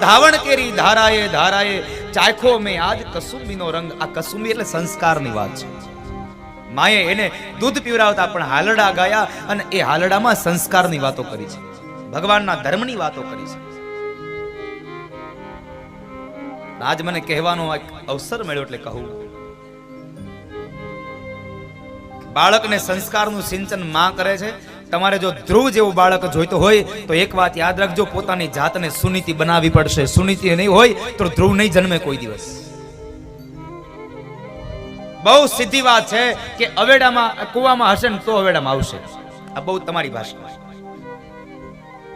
ધાવણ કેરી ધારાએ ધારાએ ચાખો મેં આજ કસુંબીનો રંગ. આ કસુંબી એટલે સંસ્કારની વાત છે. માએ એને દૂધ પીવરાવતા પણ હાલડા ગાયા અને એ હાલડામાં સંસ્કારની વાતો કરી છે, ભગવાનના ધર્મની વાતો કરી છે. આજ મને કહેવાનો અવસર મળ્યો એટલે કહું, બાળકને સંસ્કારનું સિંચન માં કરે છે. તમારે જો ધ્રુવ જેવું બાળક જોઈતો હોય તો એક વાત યાદ રાખજો, પોતાની જાતને સુનીતિ બનાવવી પડશે. સુનીતિ નહીં હોય તો ધ્રુવ નહીં જન્મે કોઈ દિવસ. બહુ સીધી વાત છે કે અવેડામાં કુવામાં હશે ને તો અવેડામાં આવશે. આ બહુ તમારી ભાષા.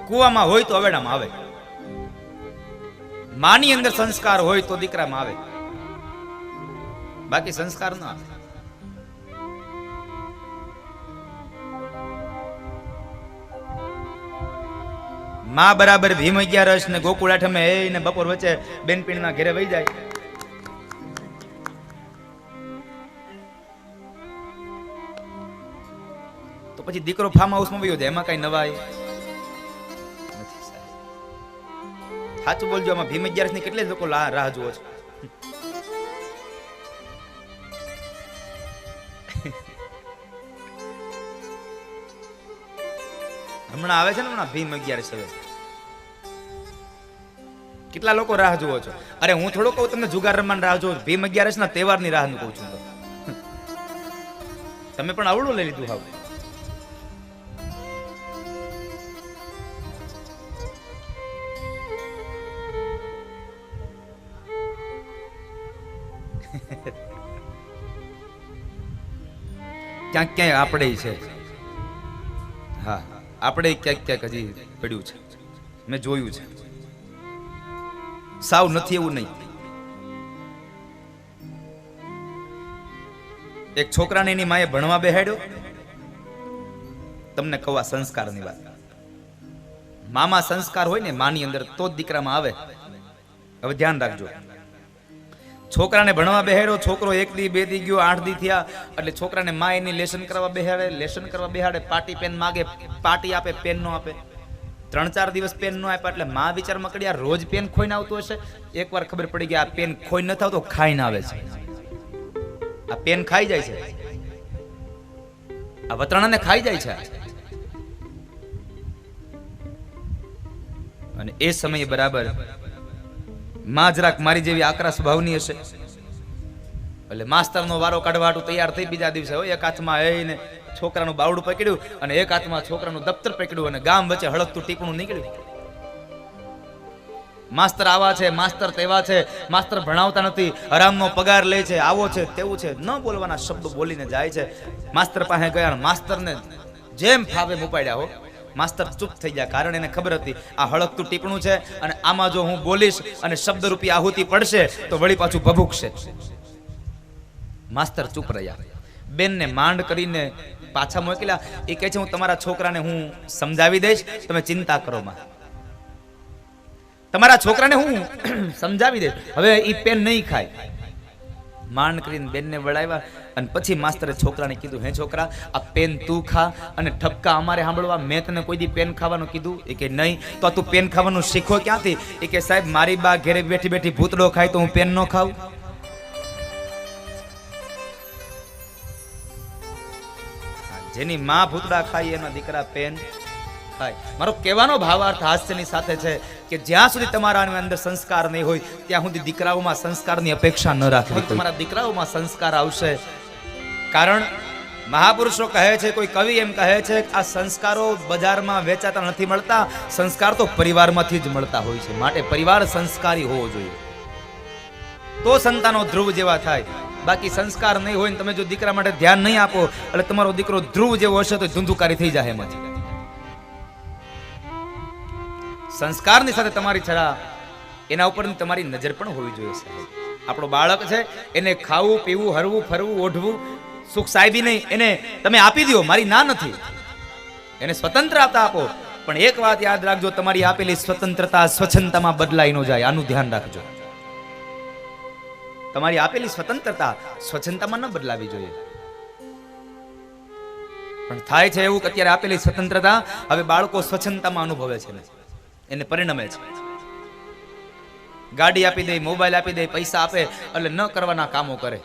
કુવામાં હોય તો અવેડામાં આવે, માની અંદર સંસ્કાર હોય તો દીકરામાં આવે, બાકી સંસ્કાર ના આવે. માં બરાબર ભીમ 11 ને ગોકુળ આઠમે એને બપોર વચ્ચે બેનપીણના ઘરે વહી જાય. તો પછી દીકરો ફાર્મ હાઉસમાં વયો જાય, એમાં કઈ નવાય નથી સાહેબ. સાચું બોલજો, આમાં ભીમ 11 ની કેટલે લોકો રાહ જુઓ છો? હમણાં આવે છે ને હમણાં ભીમ 11 હવે કેટલા લોકો રાહ જુઓ છો? અરે હું થોડો કહું તમને જુગાર રમવાની રાહ જોઉં, ભીમ 11 ના તહેવારની રાહ કહું છું. તમે પણ આવડું લઈ લીધું હાવ. ક્યાંક ક્યાંય આપણે છે, હા આપણે ક્યાંક ક્યાંક હજી પડ્યું છે, મેં જોયું છે. સાવ નથી એવું નહીં. એક છોકરાને એની માએ ભણવા બેહાડ્યો. તમને કહું આ સંસ્કારની વાત. મામા સંસ્કાર હોય ને માની અંદર તો જ દીકરામાં આવે. હવે ધ્યાન રાખજો, છોકરાને ભણવા બેહાડ્યો, છોકરો 1 દી 2 દી ગયો, 8 દી થયા એટલે છોકરાને માં એની લેસન કરવા બેહાડે, પાટી પેન માગે, પાટી આપે, પેન નો આપે. 3-4 દિવસ પેન નો આપ્યા એટલે માં વિચારમાં કરી, આ રોજ પેન ખોઈને આવતું હશે. એકવાર ખબર પડી ગઈ આ પેન ખોઈ ન આવતો, ખાઈને આવે છે. આ પેન ખાઈ જાય છે, આ વતરાણાને ખાઈ જાય છે. અને એ સમયે બરાબર માં જરાક મારી જેવી આકરા સ્વભાવની હશે એટલે માસ્તરનો વારો કાઢવાટું તૈયાર થઈ. બીજા દિવસે એક હાથમાં એને છોકરાનું બાવડું પકડ્યું અને એક હાથમાં છોકરાનું દફતર પકડ્યું અને ગામ વચ્ચે હળકતું ટીપણું નીકળ્યું. માસ્તર આવા છે, માસ્તર તેવા છે, માસ્તર ભણાવતા નથી, હરામનો પગાર લે છે, આવો છે, તેવું છે, ન બોલવાના શબ્દો બોલીને જાય છે. માસ્તર પાસે ગયા, માસ્તરને જેમ ફાવે મુપાડ્યા હો. માસ્તર ચૂપ થઈ ગયા, કારણ એને ખબર હતી આ હળકતું ટીપણું છે અને આમાં જો હું બોલીશ અને શબ્દરૂપી આહુતિ પડશે તો વળી પાછું ભભૂકશે. માસ્તર ચૂપ રહ્યા. બેનને માંડ કરીને પાછા મોકલ્યા. એ કહે છે હું તમારા છોકરાને હું સમજાવી દઈશ, તમે ચિંતા કરો માં. તમારા છોકરાને હું સમજાવી દઈશ, હવે ઈ પેન નહીં ખાય. માંડ કરીને બેનને વળાવ્યા અને પછી માસ્તરે છોકરાને કીધું, હે છોકરા, આ પેન તું ખા અને ઠપકા અમારે સાંભળવા. મેં તને કોઈ દી પેન ખાવાનું કીધું? એ કે નહીં. તો તું પેન ખાવાનું શીખો ક્યાંથી? એ કે સાહેબ મારી બા ઘરે બેઠી બેઠી ભૂતડો ખાય તો હું પેન ન ખાઉં? જેની માં ભૂતડા ખાય એના દીકરા પેન ખાય. મારો કહેવાનો ભાવાર્થ હાસ્યની સાથે છે કે જ્યાં સુધી તમારા અંદર સંસ્કાર નહીં હોય ત્યાં સુધી દીકરાઓમાં સંસ્કારની અપેક્ષા ન રાખવી. તમારા દીકરાઓમાં સંસ્કાર આવશે. કારણ મહાપુરુષો કહે છે, કોઈ કવિ એમ કહે છે કે આ સંસ્કારો બજારમાં વેચાતા નથી મળતા, સંસ્કાર તો પરિવારમાંથી જ મળતા હોય છે. માટે પરિવાર સંસ્કારી હોવો જોઈએ તો સંતાનો ધ્રુવ જેવા થાય. બાકી સંસ્કાર નહીં હોય ને તમે જો દીકરા માટે ધ્યાન નહીં આપો એટલે તમારો દીકરો ધ્રુવ જેવો હશે તો ધુંધુકારી થઈ જાય એમાંથી. સંસ્કારની સાથે તમારી છરા એના ઉપર તમારી નજર પણ હોવી જોઈએ સાહેબ. આપણો બાળક છે, એને ખાવું, પીવું, હરવું, ફરવું, ઓઢવું, સુખ સાહેબી નહીં, એને તમે આપી દો, મારી ના નથી. એને સ્વતંત્રતા આપો, પણ એક વાત યાદ રાખજો, તમારી આપેલી સ્વતંત્રતા સ્વચ્છંદતામાં બદલાઈ ન જાય. આનું ધ્યાન રાખજો. તમારી આપેલી સ્વતંત્રતા સ્વચ્છંદતામાં ન બદલાવી જોઈએ. પણ થાય છે એવું કે અત્યારે આપેલી સ્વતંત્રતા હવે બાળકો સ્વચ્છંદતામાં અનુભવે છે, એને પરિણમે છે. ગાડી આપી દે, મોબાઈલ આપી દે, પૈસા આપે એટલે ન કરવાના કામો કરે.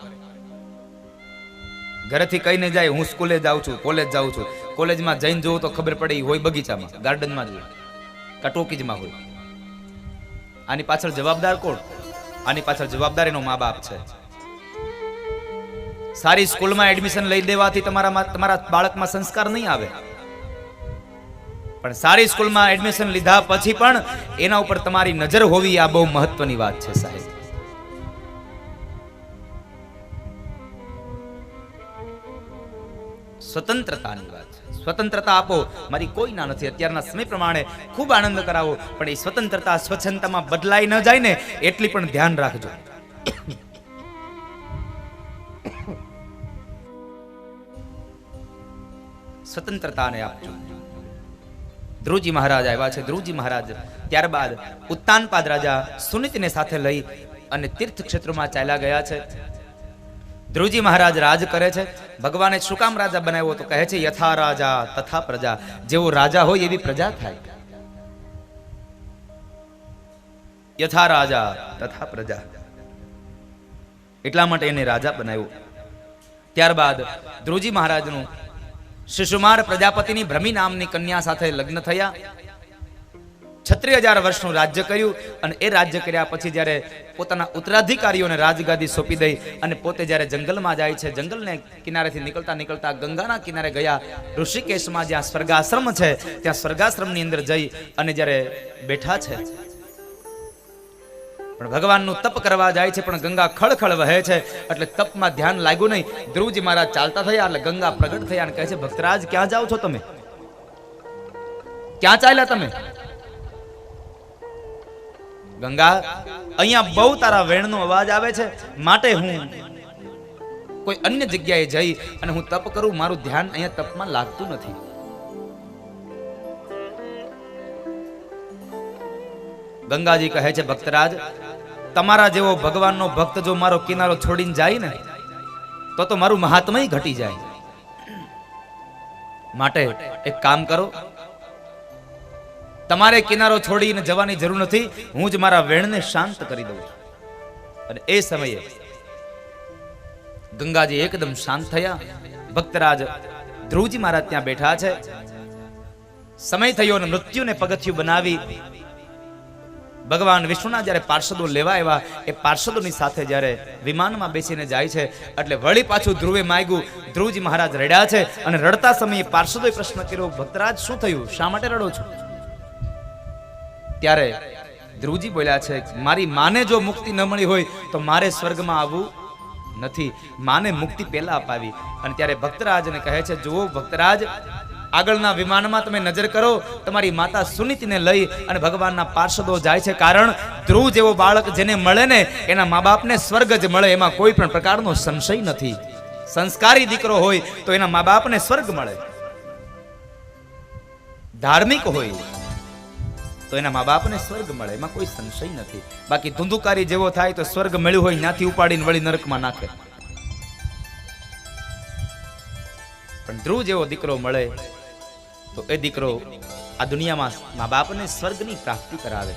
ઘરેથી કહીને જાય હું સ્કૂલે જાઉં છું, કોલેજ જાઉં છું. કોલેજમાં જઈને જોઉં તો ખબર પડે હોય બગીચામાં, ગાર્ડનમાં જ હોય, કટોકીજમાં હોય. આની પાછળ જવાબદાર કોણ? આની પાછળ જવાબદાર એનો મા બાપ છે. સારી સ્કૂલમાં એડમિશન લઈ દેવાથી તમારા બાળકમાં સંસ્કાર નહીં આવે, પણ સારી સ્કૂલમાં એડમિશન લીધા પછી પણ એના ઉપર તમારી નજર હોવી આ બહુ મહત્વની વાત છે સાહેબ. સ્વતંત્રતાની વાત છે. સ્વતંત્રતા આપો, મારી કોઈ ના નથી. અત્યારના સમય પ્રમાણે ખૂબ આનંદ કરાવો, પણ એ સ્વતંત્રતા સ્વચ્છંદતામાં બદલાઈ ન જાય ને એટલી પણ ધ્યાન રાખજો. સ્વતંત્રતાને આપજો. ધ્રુવજી મહારાજ આવ્યા છે. ધ્રુવજી મહારાજ ત્યારબાદ ઉત્તાનપાદ રાજા સુનીતિને સાથે લઈ અને તીર્થ ક્ષેત્રમાં ચાલ્યા ગયા છે. ધ્રુવજી મહારાજ રાજ કરે છે. ભગવાને શું કામ રાજા બનાવ્યો? તો કહે છે યથા રાજા તથા પ્રજા. જેવો રાજા હોય એવી પ્રજા થાય. યથા રાજા તથા પ્રજા, એટલા માટે એને રાજા બનાવ્યો. ત્યારબાદ ધ્રુવજી મહારાજનું શિશુમાર પ્રજાપતિની ભ્રમી નામની કન્યા સાથે લગ્ન થયા. 36,000 વર્ષનું રાજ્ય કર્યું અને એ રાજ્ય કર્યા પછી જ્યારે પોતાના ઉત્તરાધિકારીઓને રાજગાદી સોંપી દઈ અને પોતે જ્યારે જંગલમાં જાય છે, જંગલને કિનારેથી નીકળતા નીકળતા ગંગાના કિનારે ગયા. ઋષિકેશમાં જ્યાં સ્વર્ગાશ્રમ છે ત્યાં સ્વર્ગાશ્રમની અંદર જઈ અને જ્યારે બેઠા છે, પણ ભગવાનનું તપ કરવા જાય છે, પણ ગંગા ખળખળ વહે છે એટલે તપમાં ધ્યાન લાગ્યું નહીં. ધ્રુવજી મહારાજ ચાલતા થયા એટલે ગંગા પ્રગટ થયા અને કહે છે ભક્તરાજ ક્યાં જાઓ છો તમે? ક્યાં ચાલ્યા તમે? ગંગા, અહીંયા બહુ તારા વેણનો અવાજ આવે છે, માટે હું કોઈ અન્ય જગ્યાએ જઈ અને હું તપ કરું. મારું ધ્યાન અહીંયા તપમાં લાગતું નથી. ગંગાજી કહે છે ભક્તરાજ, તમારા જેવો ભગવાનનો ભક્ત જો મારો કિનારો છોડીને જાય ને તો મારું મહાત્મય ઘટી જાય. માટે એક કામ કરો, તમારે કિનારો છોડીને જવાની જરૂર નથી. હું જ મારા વેણને શાંત કરી દઉં છું. અને એ સમયે ગંગાજી એકદમ શાંત થયા. ભક્તરાજ ધ્રુવજી મહારાજ ત્યાં બેઠા છે. સમય થયો અને મૃત્યુને પગથિયું બનાવી ભગવાન વિષ્ણુના જ્યારે પાર્ષદો લેવા આવ્યા, એ પાર્ષદોની સાથે જ્યારે વિમાનમાં બેસીને જાય છે એટલે વળી પાછું ધ્રુવે માગ્યું. ધ્રુવજી મહારાજ રડ્યા છે અને રડતા સમયે પાર્ષદોએ પ્રશ્ન કર્યો ભક્તરાજ શું થયું? શા માટે રડો છો? ત્યારે ધ્રુવજી બોલ્યા છે મારી માને જો મુક્તિ ન મળી હોય તો મારે સ્વર્ગમાં આવવું નથી. માને મુક્તિ પહેલા અપાવી. અને ત્યારે ભક્તરાજને કહે છે જુઓ ભક્તરાજ, આગળના વિમાનમાં તમે નજર કરો, તમારી માતા સુનીતિને લઈ અને ભગવાનના પાર્ષદો જાય છે. કારણ ધ્રુવ જેવો બાળક જેને મળે ને એના મા બાપને સ્વર્ગ જ મળે, એમાં કોઈ પણ પ્રકારનો સંશય નથી. સંસ્કારી દીકરો હોય તો એના મા બાપને સ્વર્ગ મળે. ધાર્મિક હોય તો એના મા બાપને સ્વર્ગ મળે, એમાં કોઈ સંશય નથી. બાકી ધુંધુકારી જેવો થાય તો સ્વર્ગ મળ્યું હોય ત્યાંથી ઉપાડીને વળી નરકમાં નાખે. પણ ધ્રુવ જેવો દીકરો મળે તો એ દીકરો આ દુનિયામાં મા બાપને સ્વર્ગની પ્રાપ્તિ કરાવે.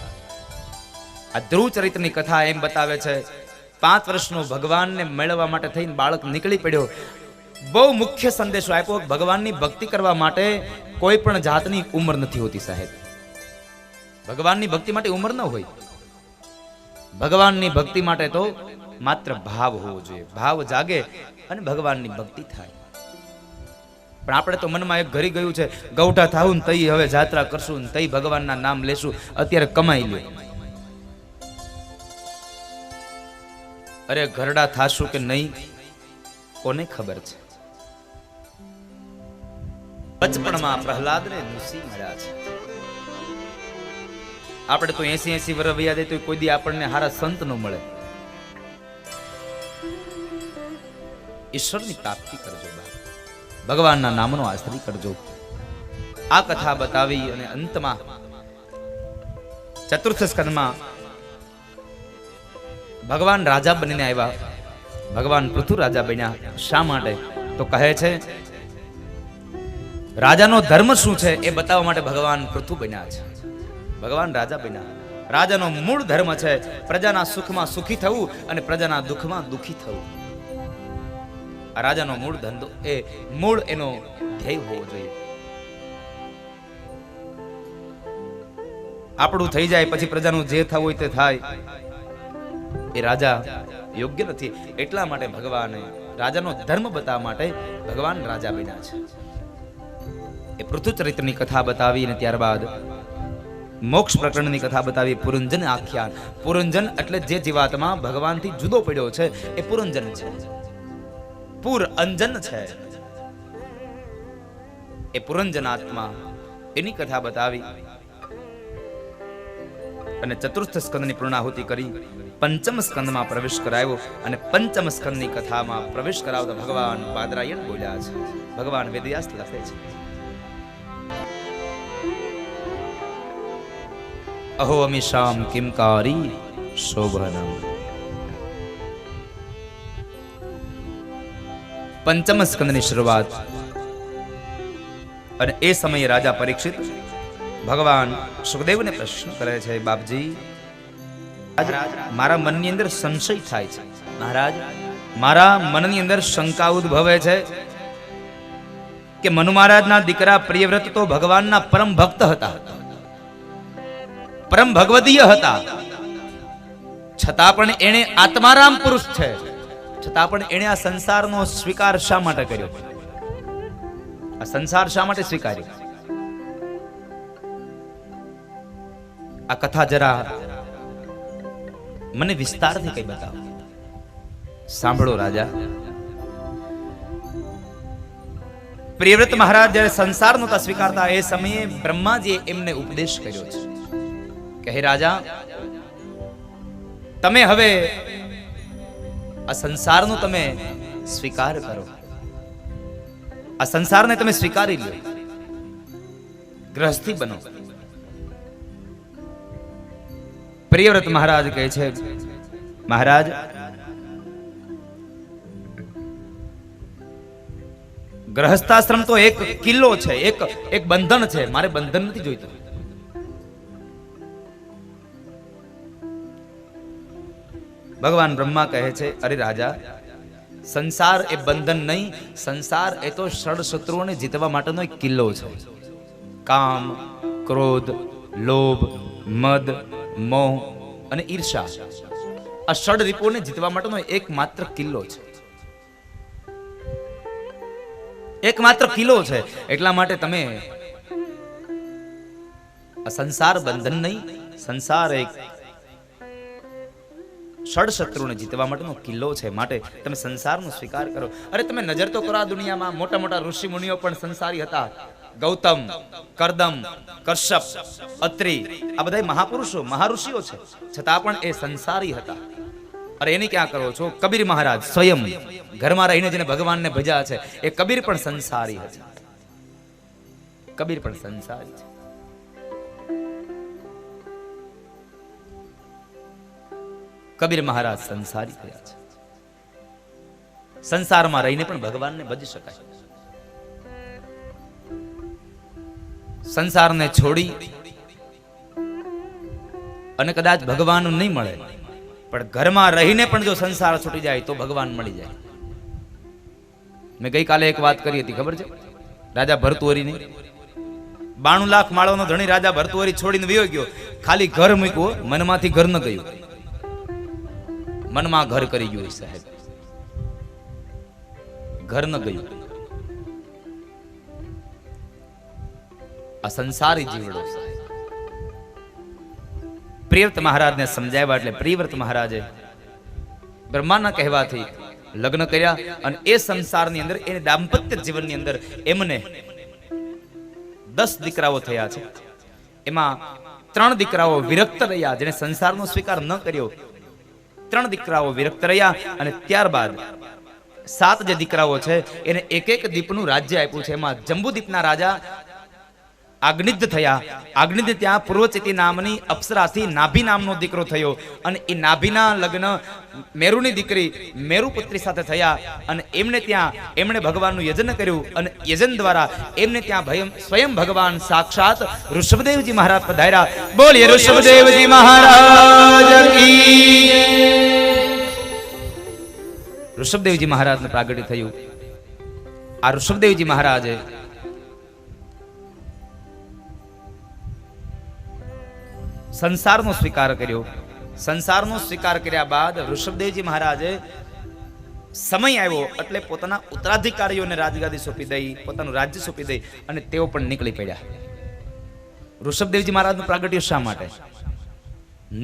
આ ધ્રુવ ચરિત્રની કથા એમ બતાવે છે 5 વર્ષનો ભગવાનને મેળવવા માટે થઈને બાળક નીકળી પડ્યો. બહુ મુખ્ય સંદેશો આપ્યો, ભગવાનની ભક્તિ કરવા માટે કોઈ પણ જાતની ઉંમર નથી હોતી સાહેબ. ભગવાનની ભક્તિ માટે ઉંમર ન હોય. ભગવાનની ભક્તિ માટે તો માત્ર ભાવ હોવો જોઈએ. ભાવ જાગે અને ભગવાનની ભક્તિ થાય. પણ આપણે તો મનમાં એક ઘરી ગયું છે, ગૌઠા થાવું ને તઈ હવે જાત્રા કરશું ને તઈ ભગવાનના નામ લેશું, અત્યારે કમાઈ લે. અરે ઘરડા થાશું કે નહીં કોને ખબર છે. બચપણમાં પ્રહલાદને નૃસિંહ મળ્યા છે. આપણે તો 80 વર્ષ વયા જાય તો કોઈ દી આપણને હારા સંત ન મળે. ઈશ્વરની પ્રાપ્તિ કરજો, ભગવાનના નામનો આશ્રય કરજો. આ કથા બતાવી અને અંતમાં ચતુર્થ સ્કંદમાં ભગવાન રાજા બનીને આવ્યા. ભગવાન પૃથુ રાજા બન્યા. શા માટે? તો કહે છે રાજાનો ધર્મ શું છે એ બતાવવા માટે ભગવાન પૃથુ બન્યા છે. ભગવાન રાજા બન્યા. રાજાનો મૂળ ધર્મ છે પ્રજાના સુખમાં સુખી થવું અને પ્રજાના દુઃખમાં દુઃખી થવું. આ રાજાનો મૂળ ધંધો એ મૂળ એનો ધ્યેય હોવો જોઈએ. આપણું થઈ જાય પછી પ્રજાનું જે થવું હોય તે થાય, એ રાજા યોગ્ય નથી. એટલા માટે ભગવાને રાજાનો ધર્મ બતાવવા માટે ભગવાન રાજા બન્યા છે. એ પૃથુ ચરિત્રની કથા બતાવી અને ત્યારબાદ મોક્ષ પ્રકરણની કથા બતાવી. પુરંજન આખ્યાન. પુરંજન એટલે જે જીવાત્મા ભગવાનથી જુદો પડ્યો છે એ પુરંજન છે. પુર અંજન છે એ પુરંજનાત્મા, એની કથા બતાવી અને ચતુર્થ સ્કંદની પૂર્ણાહુતિ કરી પંચમ સ્કંદમાં પ્રવેશ કરાવ્યો. અને પંચમ સ્કંદની કથામાં પ્રવેશ કરાવતા ભગવાન બાદરાયણ બોલ્યા છે. ભગવાન વેદવ્યાસ લખે છે, અહો અમીશામ કિમકારી શોભનમ. પંચમ સ્કંદની શરૂઆત. અને એ સમયે રાજા પરીક્ષિત ભગવાન સુખદેવને પ્રશ્ન કરે છે, બાપજી મારા મનની અંદર સંશય થાય છે. મહારાજ, મારા મનની અંદર શંકા ઉદ્ભવે છે કે મનુ મહારાજના દીકરા પ્રિયવ્રત તો ભગવાનના પરમ ભક્ત હતા, પરમ ભગવદીય હતા, છતાં પણ એણે આત્મારામ પુરુષ છે, છતાં પણ એણે આ સંસારનો સ્વીકાર શા માટે કર્યો? આ સંસાર શા માટે સ્વીકાર્યો? આ કથા જરા મને વિસ્તારથી કઈ બતાવો. સાંભળો રાજા. પ્રિયવ્રત મહારાજ જ્યારે સંસાર નહોતા સ્વીકારતા એ સમયે બ્રહ્માજીએ એમને ઉપદેશ કર્યો છે કે હે રાજા, તમે હવે આ સંસારનો તમે સ્વીકાર કરો, આ સંસારને તમે સ્વીકારી લો, ગ્રહસ્થી બનો. પ્રિયવ્રત મહારાજ કહે છે, મહારાજ ગ્રહસ્થાશ્રમ તો એક કિલ્લો છે, એક બંધન છે, મારે બંધન નથી જોઈતું. ભગવાન બ્રહ્મા કહે છે, અરે રાજા, સંસાર એ બંધન નહીં, સંસાર એ તો ષડ શત્રુઓને જીતવા માટેનો એક કિલ્લો છે. કામ, ક્રોધ, લોભ, મદ, મોહ અને ઈર્ષા, આ ષડ રીપોને જીતવા માટેનો એકમાત્ર કિલ્લો છે, એકમાત્ર કિલ્લો છે. એટલા માટે તમે આ સંસાર બંધન નહીં, સંસાર એક ષડ શત્રુને જીતવા માટેનો કિલ્લો છે, માટે તમે સંસારનો સ્વીકાર કરો. અરે તમે નજર તો કરો, આ દુનિયામાં મોટા મોટા ઋષિ મુનિઓ પણ સંસારી હતા. ગૌતમ, કરદમ, કશ્યપ, અત્રિ, આ બધા મહાપુરુષો મહાઋષિઓ છે, છતાં પણ એ સંસારી હતા. અરે એની ક્યાં કરો છો? કબીર મહારાજ સ્વયં ઘરમાં રહીને જેને ભગવાનને ભજ્યા છે એ કબીર પણ સંસારી હતા. કબીર પણ સંસારી છે. કબીર મહારાજ સંસારી થયા છે. સંસારમાં રહીને પણ ભગવાનને ભજી શકાય. સંસારને છોડી અને કદાચ ભગવાન નહીં મળે, પણ ઘરમાં રહીને પણ જો સંસાર છૂટી જાય તો ભગવાન મળી જાય. મેં ગઈકાલે એક વાત કરી હતી, ખબર છે? રાજા ભરતુહરીની 92 લાખ માળોનો ધણી રાજા ભરતુહરી છોડીને વયો ગયો. ખાલી ઘર મૂક્યું, મનમાંથી ઘર ન ગયું. મનમાં ઘર કરી ગયું સાહેબ, ઘર ન ગયું. આ સંસારી જીવડો. પ્રિયવ્રત મહારાજને સમજાવ્યા એટલે પ્રિયવ્રત મહારાજે બ્રહ્માના કહેવાથી લગ્ન કર્યા. અને એ સંસારની અંદર, એ દાંપત્ય જીવનની અંદર એમને 10 દીકરાઓ થયા છે. એમાં 3 દીકરાઓ વિરક્ત રહ્યા, જેને સંસારનો સ્વીકાર ન કર્યો. 3 દીકરાઓ વિરક્ત રહ્યા. અને ત્યારબાદ 7 જે દીકરાઓ છે એને એક એક દીપનું રાજ્ય આપ્યું છે. એમાં જંબુદીપના રાજા આગ્નિદ્ધ થયા. આગ્નિદ્ધ ત્યાં પૂર્વચિતિ નામની અપ્સરાથી નાભી નામનો દીકરો થયો અને એ નાભીના લગ્ન મેરુની દીકરી મેરુપુત્રી સાથે થયા અને એમણે ભગવાનનું યજન કર્યું અને યજન દ્વારા એમને ત્યાં સ્વયં ભગવાન સાક્ષાત ઋષભદેવજી મહારાજ પધાર્યા. બોલીએ ઋષભદેવજી મહારાજ કી. ઋષભદેવજી મહારાજને પ્રાગટ્ય થયું. આ ઋષભદેવજી મહારાજે સંસારનો સ્વીકાર કર્યો. સંસારનો સ્વીકાર કર્યા બાદ ઋષભદેવજી મહારાજે સમય આવ્યો એટલે પોતાના ઉત્તરાધિકારીઓને રાજગાદી સોંપી દઈ, પોતાનું રાજ્ય સોંપી દઈ અને તેઓ પણ નીકળી પડ્યા. ઋષભદેવજી મહારાજનું પ્રાગટ્ય શા માટે?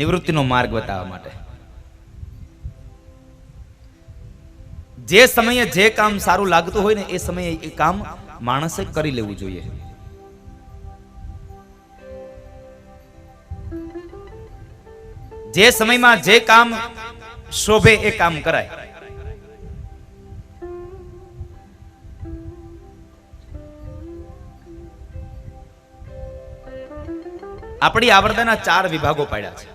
નિવૃત્તિનો માર્ગ બતાવવા માટે. જે સમયે જે કામ સારું લાગતું હોય ને એ સમયે એ કામ માણસે કરી લેવું જોઈએ. જે સમયમાં જે કામ શોભે એ કામ કરાય. આપણી આવરદાના 4 વિભાગો પાડ્યા છે.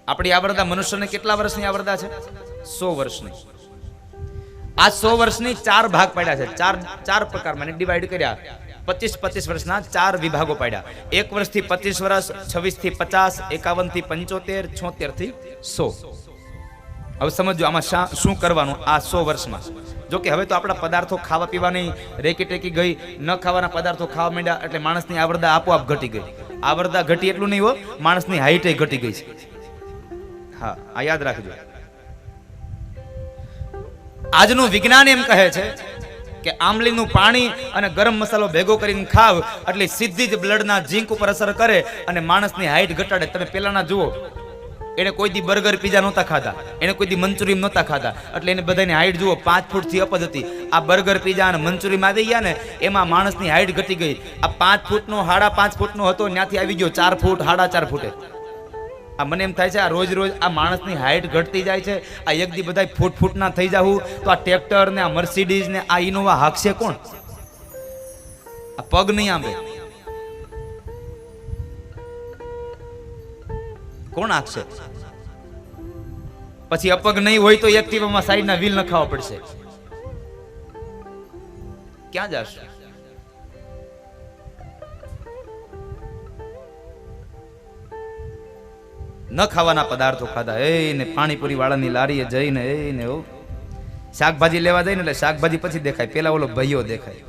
આપણી આવરદા મનુષ્યને કેટલા વર્ષની આવરદા છે? 100 વર્ષની. આ 100 વર્ષની 4 ભાગ પાડ્યા છે. ચાર પ્રકારમાં ડિવાઈડ કર્યા. 25 વર્ષના 4 વિભાગો પાડ્યા. 1 વર્ષથી 25 વર્ષ, 26 થી 50, 51 થી 75, 76 થી 100. હવે સમજો આમાં શું કરવાનું આ 100 વર્ષમાં. જો કે હવે તો આપણા પદાર્થો ખાવા પીવાની રેકી ટેકી ગઈ, ન ખાવાના પદાર્થો ખાવા માંડ્યા એટલે માણસની આવરદા આપોઆપ ઘટી ગઈ. આવરદા ઘટી એટલું નહીં હો, માણસની હાઈટ ઘટી ગઈ છે. હા, આ યાદ રાખજો. આજનું વિજ્ઞાન એમ કહે છે કે આમલીનું પાણી અને ગરમ મસાલો ભેગો કરીને ખાવ એટલે સીધી જ બ્લડના ઝીંક ઉપર અસર કરે અને માણસની હાઈટ ઘટાડે. તમે પેલાના જુઓ, એને કોઈ દી બર્ગર પીઝા નહોતા ખાતા, એને કોઈ દી મંચુરિયન નહોતા ખાતા એટલે એને બધાની હાઈટ જુઓ 5 ફૂટથી અપ જ હતી. આ બર્ગર પીઝા અને મંચુરિયન આવી ગયા ને એમાં માણસની હાઈટ ઘટી ગઈ. આ 5 ફૂટનો 5.5 ફૂટનો હતો ત્યાંથી આવી ગયો 4 ફૂટ 4.5 ફૂટે. આ મને એમ થાય છે આ રોજ આ માણસની હાઈટ ઘટતી જાય છે. આ એક દી બધા ફૂટના થઈ જાવું તો આ ટ્રેક્ટર ને આ મર્સિડીઝ ને આ ઇનોવા હાંકશે કોણ? આ પગ નહીં આંબે કોણ હાંકશે? પછી અપગ નહીં હોય તો એક્ટિવામાં સાઈડના વ્હીલ નખાવા પડશે. ક્યાં જશે? ન ખાવાના પદાર્થો ખાધા. ને પાણીપુરી વાળાની લારીએ જઈને શાકભાજી લેવા જઈને એટલે શાકભાજી પછી દેખાય, પેલા ઓલો ભાઈઓ દેખાય.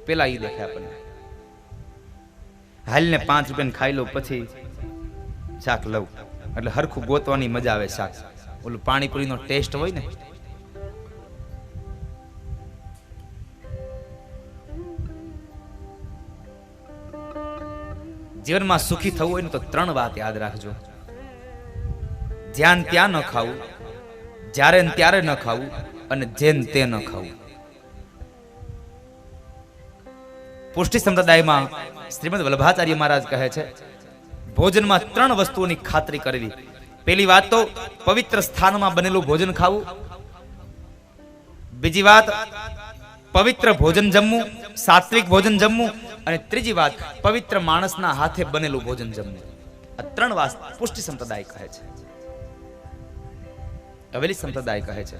પેલા ઈ દેખાય આપણને. હાલ ને 5 રૂપિયા ખાઈ લઉં પછી શાક લઉં એટલે હરખું ગોતવાની મજા આવે. શાક ઓલું પાણીપુરીનો ટેસ્ટ હોય ને. જીવનમાં સુખી થવું હોય ને તો 3 વાત યાદ રાખજો. જ્યાં ત્યાં ન ખાવું, જ્યારે ને ત્યારે ન ખાવું અને જેન તે ન ખાવું. પુષ્ટિ સંપ્રદાયમાં શ્રીમદ વલ્લભાચાર્ય મહારાજ કહે છે ભોજનમાં 3 વસ્તુઓની ખાતરી કરવી. પહેલી વાત તો પવિત્ર સ્થાનમાં બનેલું ભોજન ખાવું. બીજી વાત પવિત્ર ભોજન જમવું, સાત્વિક ભોજન જમવું. અને ત્રીજી વાત પવિત્ર માણસના હાથે બનેલું ભોજન જમવું. આ 3 વાત પુષ્ટિ સંપ્રદાય કહે છે. હવેલી સંપ્રદાય કહે છે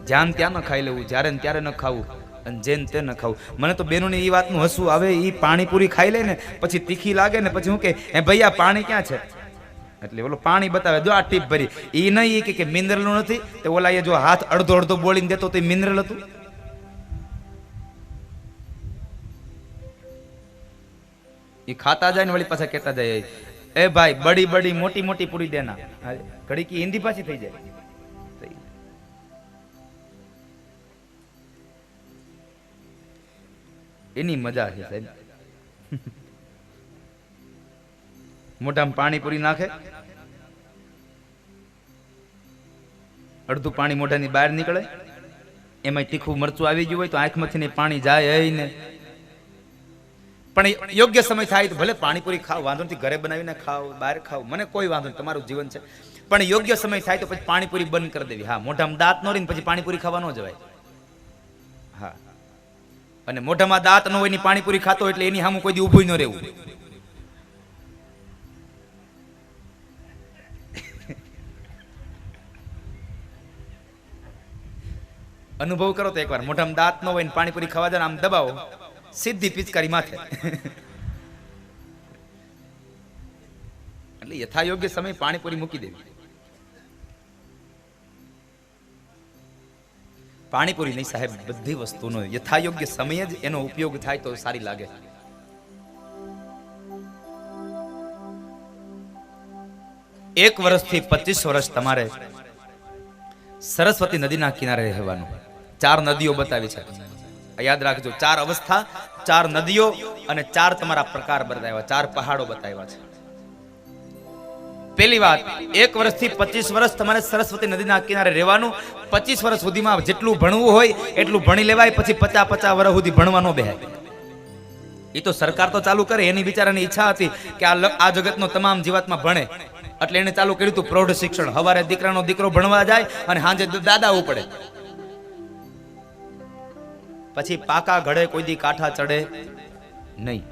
જ્યાં ત્યાં ન ખાઈ લેવું, જ્યારે ને ત્યારે ન ખાવું અને જેન તે ન ખાવું. મને તો બેનોને એ વાતનું હસવું આવે. એ પાણીપુરી ખાઈ લે ને પછી તીખી લાગે ને પછી હું કે હે ભાઈ આ પાણી ક્યાં છે? એટલે ઓલો પાણી બતાવે, જો આ ટીપ ભરી. એ નહીં કે મિનરલનું નથી. તે ઓલા એ જો હાથ અડધો બોલીને દેતો તો મિનરલ હતું. એ ખાતા જાય ને વળી પાછા કહેતા જાય એ ભાઈ બડી બડી મોટી મોટી પૂરી દેના. ઘડી કી હિન્દી પાછી થઈ જાય. એની મજા છે સાહેબ. મોઢામાં પાણીપુરી નાખે, અડધું પાણી મોઢાની બહાર નીકળે, એમાં તીખું મરચું આવી ગયું હોય તો આંખમાંથી પાણી જાય ને. પણ યોગ્ય સમય થાય તો ભલે પાણીપુરી ખાવ, વાંધો નથી, ઘરે બનાવીને ખાવ, બહાર ખાવ, મને કોઈ વાંધો નહીં, તમારું જીવન છે. પણ યોગ્ય સમય થાય તો પછી પાણીપુરી બંધ કરી દેવી. હા, મોઢામાં દાંત ન રહીને પછી પાણીપુરી ખાવા ન જવાય. હા, અને મોઢામાં દાંત ન હોય ની પાણીપુરી ખાતો એટલે એની સામે કોઈ દી ઊભું ન રહેવું. અનુભવ કરો તો એકવાર, મોઢામાં દાંત ન હોય ને પાણીપુરી ખાવા જાય, આમ દબાવો, સીધી પિચકારી માથે. એટલે યથાયોગ્ય સમય પાણીપુરી મૂકી દેવી. પાણીપુરી નહીં સાહેબ, બધી વસ્તુનો યથાયોગ્ય સમય જ એનો ઉપયોગ થાય તો સારી લાગે. એક વર્ષથી 25 વર્ષ તમારે સરસ્વતી નદીના કિનારે રહેવાનું. 4 નદીઓ બતાવી છે, યાદ રાખજો. 4 અવસ્થા, 4 નદીઓ અને 4 તમારા પ્રકાર બતાવ્યા, 4 પહાડો બતાવ્યા છે. પહેલી વાત, 1 વર્ષથી 25 વર્ષ તમારે સરસ્વતી નદીના કિનારે રહેવાનું. 25 વર્ષ સુધીમાં જેટલું ભણવું હોય એટલું ભણી લેવાય, પછી 50 વર્ષ સુધી ભણવા ન બેહાય. એ તો સરકાર તો ચાલુ કરે, એની બિચારાની ઈચ્છા હતી કે આ જગતનો તમામ જીવાતમાં ભણે, એટલે એને ચાલુ કર્યું હતું પ્રૌઢ શિક્ષણ. સવારે દીકરાનો દીકરો ભણવા જાય અને સાંજે દાદા ઉપડે. પછી પાકા ઘડે કોઈ દી કાંઠા ચડે નહીં.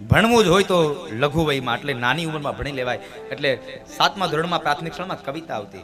ભણવું જ હોય તો લઘુ વયમાં, એટલે નાની ઉંમરમાં ભણી લેવાય. એટલે 7મા ધોરણમાં પ્રાથમિક શાળામાં કવિતા આવતી,